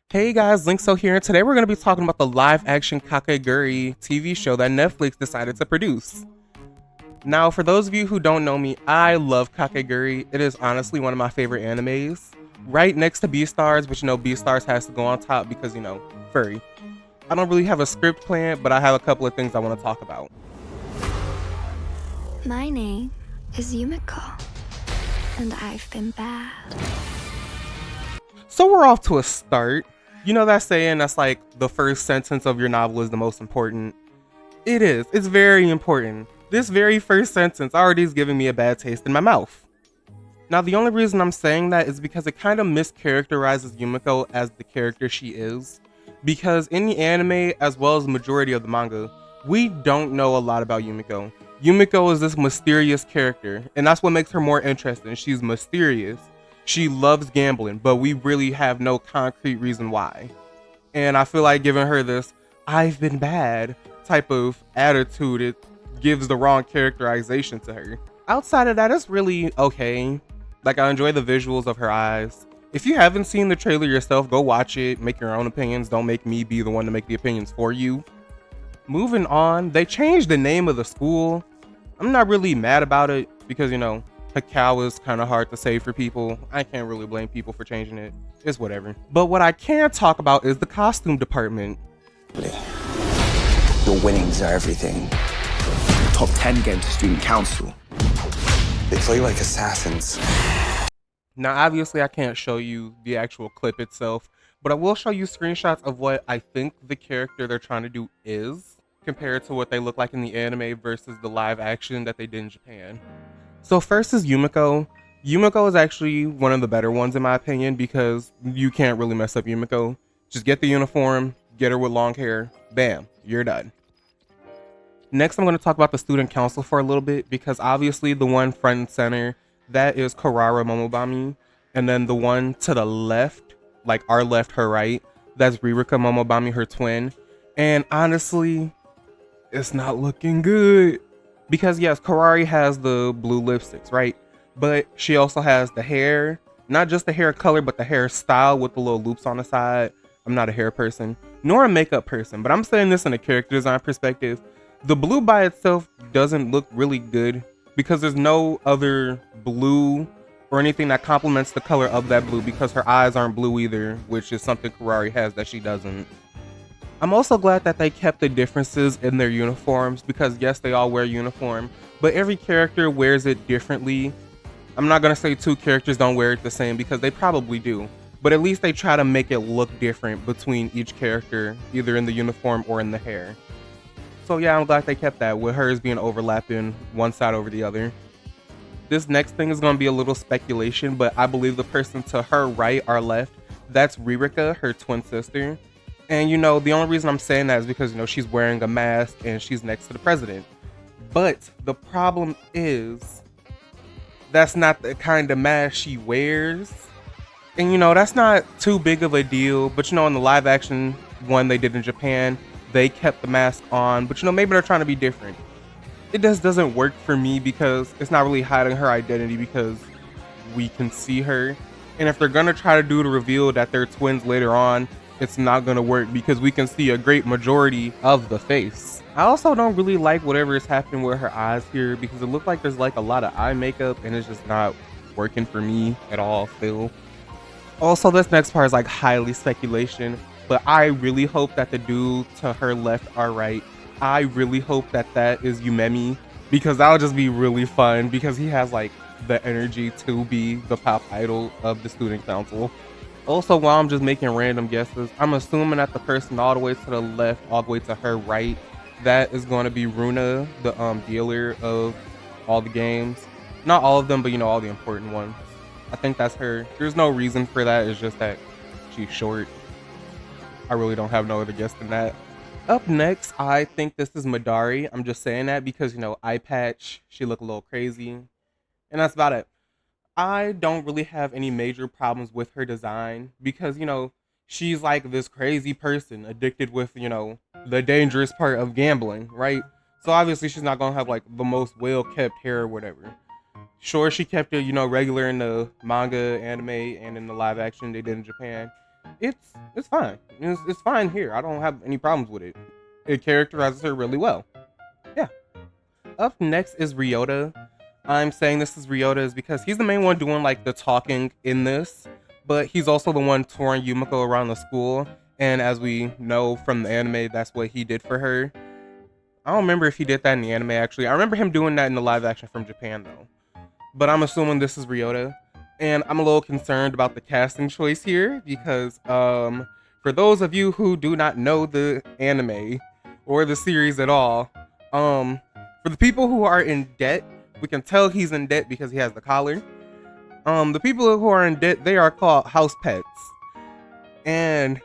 Hey guys, Linkso here, and today we're going to be talking about the live-action Kakegurui TV show that Netflix decided to produce. Now, for those of you who don't know me, I love Kakegurui. It is honestly one of my favorite animes. Right next to Beastars, but Beastars has to go on top because, furry. I don't really have a script planned, but I have a couple of things I want to talk about. My name is Yumiko, and I've been bad. So we're off to a start. You know that saying that's like the first sentence of your novel is the most important? It is. It's very important. This very first sentence already is giving me a bad taste in my mouth. Now, the only reason I'm saying that is because it kind of mischaracterizes Yumiko as the character she is. Because in the anime, as well as the majority of the manga, we don't know a lot about Yumiko. Yumiko is this mysterious character, and that's what makes her more interesting. She's mysterious. She loves gambling, but we really have no concrete reason why. And I feel like giving her this "I've been bad" type of attitude, it gives the wrong characterization to her. Outside of that, it's really okay. Like, I enjoy the visuals of her eyes. If you haven't seen the trailer yourself, go watch it, make your own opinions. Don't make me be the one to make the opinions for you. Moving on, they changed the name of the school. I'm not really mad about it because, Hakao is kind of hard to say for people. I can't really blame people for changing it. It's whatever. But what I can talk about is the costume department. Your winnings are everything. Top 10 going to student council. They play like assassins. Now, obviously, I can't show you the actual clip itself, but I will show you screenshots of what I think the character they're trying to do is, compared to what they look like in the anime versus the live action that they did in Japan. So first is Yumiko. Yumiko is actually one of the better ones in my opinion because you can't really mess up Yumiko. Just get the uniform, get her with long hair, bam, you're done. Next, I'm going to talk about the student council for a little bit because obviously the one front and center, that is Karara Momobami. And then the one to the left, like our left, her right, that's Ririka Momobami, her twin. And honestly, it's not looking good. Because yes, Karari has the blue lipsticks, right? But she also has the hair, not just the hair color, but the hairstyle with the little loops on the side. I'm not a hair person, nor a makeup person, but I'm saying this in a character design perspective. The blue by itself doesn't look really good because there's no other blue or anything that complements the color of that blue because her eyes aren't blue either, which is something Karari has that she doesn't. I'm also glad that they kept the differences in their uniforms because yes, they all wear uniform, but every character wears it differently. I'm not gonna say two characters don't wear it the same because they probably do, but at least they try to make it look different between each character, either in the uniform or in the hair. So yeah, I'm glad they kept that with hers being overlapping one side over the other. This next thing is gonna be a little speculation, but I believe the person to her right or left, that's Ririka, her twin sister. And the only reason I'm saying that is because she's wearing a mask and she's next to the president. But the problem is that's not the kind of mask she wears. And that's not too big of a deal. But in the live action one they did in Japan, they kept the mask on. But maybe they're trying to be different. It just doesn't work for me because it's not really hiding her identity because we can see her. And if they're gonna try to do the reveal that they're twins later on, it's not gonna work because we can see a great majority of the face. I also don't really like whatever is happening with her eyes here because it looks like there's like a lot of eye makeup and it's just not working for me at all still. Also, this next part is like highly speculation, but I really hope that the dude to her left or right, I really hope that that is Yumemi because that would just be really fun because he has like the energy to be the pop idol of the student council. Also, while I'm just making random guesses, I'm assuming that the person all the way to the left, all the way to her right, that is going to be Runa, the dealer of all the games. Not all of them, but all the important ones. I think that's her. There's no reason for that. It's just that she's short. I really don't have no other guess than that. Up next, I think this is Madari. I'm just saying that because, eye patch, she look a little crazy. And that's about it. I don't really have any major problems with her design because, she's like this crazy person addicted with, the dangerous part of gambling, right? So obviously she's not gonna have like the most well kept hair or whatever. Sure, she kept it, regular in the manga, anime, and in the live action they did in Japan. it's fine. It's fine here. I don't have any problems with it. It characterizes her really well. Yeah. Up next is Ryota. I'm saying this is Ryota is because he's the main one doing like the talking in this, but he's also the one touring Yumiko around the school. And as we know from the anime, that's what he did for her. I don't remember if he did that in the anime actually. I remember him doing that in the live action from Japan though. But I'm assuming this is Ryota. And I'm a little concerned about the casting choice here because for those of you who do not know the anime or the series at all, for the people who are in debt, we can tell he's in debt because he has the collar. The people who are in debt, they are called house pets. And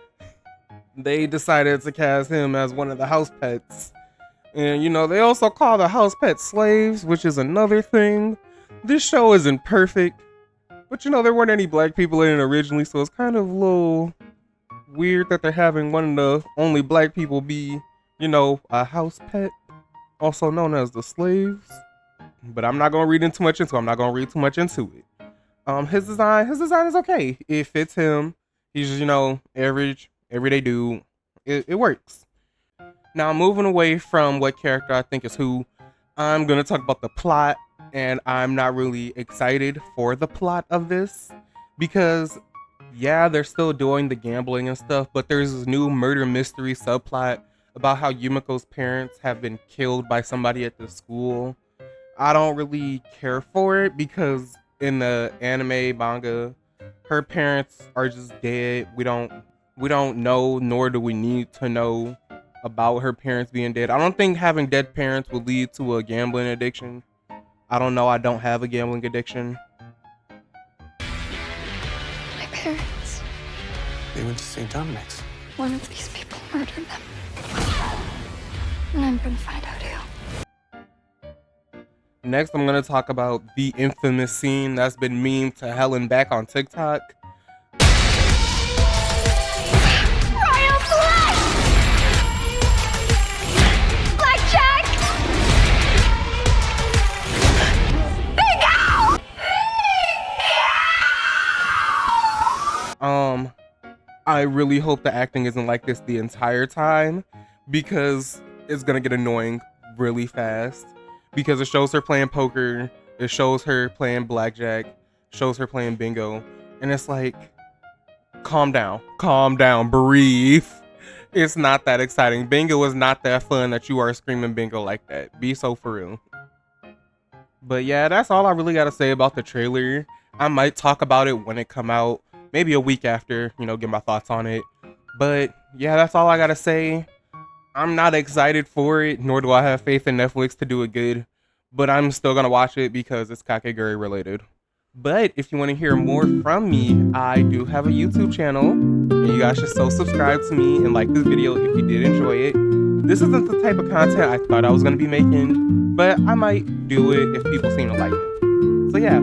they decided to cast him as one of the house pets. And, you know, they also call the house pets slaves, which is another thing. This show isn't perfect, but, you know, there weren't any black people in it originally, so it's kind of a little weird that they're having one of the only black people be, you know, a house pet, also known as the slaves. But I'm not going to read too much into it. I'm not going to read too much into it. His design is okay. It fits him. He's just, you know, average, everyday dude. It works. Now, moving away from what character I think is who, I'm going to talk about the plot, and I'm not really excited for the plot of this because, yeah, they're still doing the gambling and stuff, but there's this new murder mystery subplot about how Yumiko's parents have been killed by somebody at the school. I don't really care for it because in the anime manga, her parents are just dead. We don't know, nor do we need to know about her parents being dead. I don't think having dead parents will lead to a gambling addiction. I don't know. I don't have a gambling addiction. My parents. They went to St. Dominic's. One of these people murdered them. And I'm gonna find out who. Next, I'm going to talk about the infamous scene that's been memed to hell and back on TikTok. Royal blood! Blackjack! Bingo! I really hope the acting isn't like this the entire time because it's going to get annoying really fast. Because it shows her playing poker, it shows her playing blackjack, shows her playing bingo, and it's like, calm down, breathe. It's not that exciting. Bingo is not that fun that you are screaming bingo like that. Be so for real. But yeah, that's all I really gotta say about the trailer. I might talk about it when it come out, maybe a week after, you know, get my thoughts on it. But yeah, that's all I gotta say. I'm not excited for it, nor do I have faith in Netflix to do it good, but I'm still gonna watch it because it's Kakegurui related. But if you want to hear more from me, I do have a YouTube channel, and you guys should still subscribe to me and like this video if you did enjoy it. This isn't the type of content I thought I was gonna be making, but I might do it if people seem to like it. So yeah,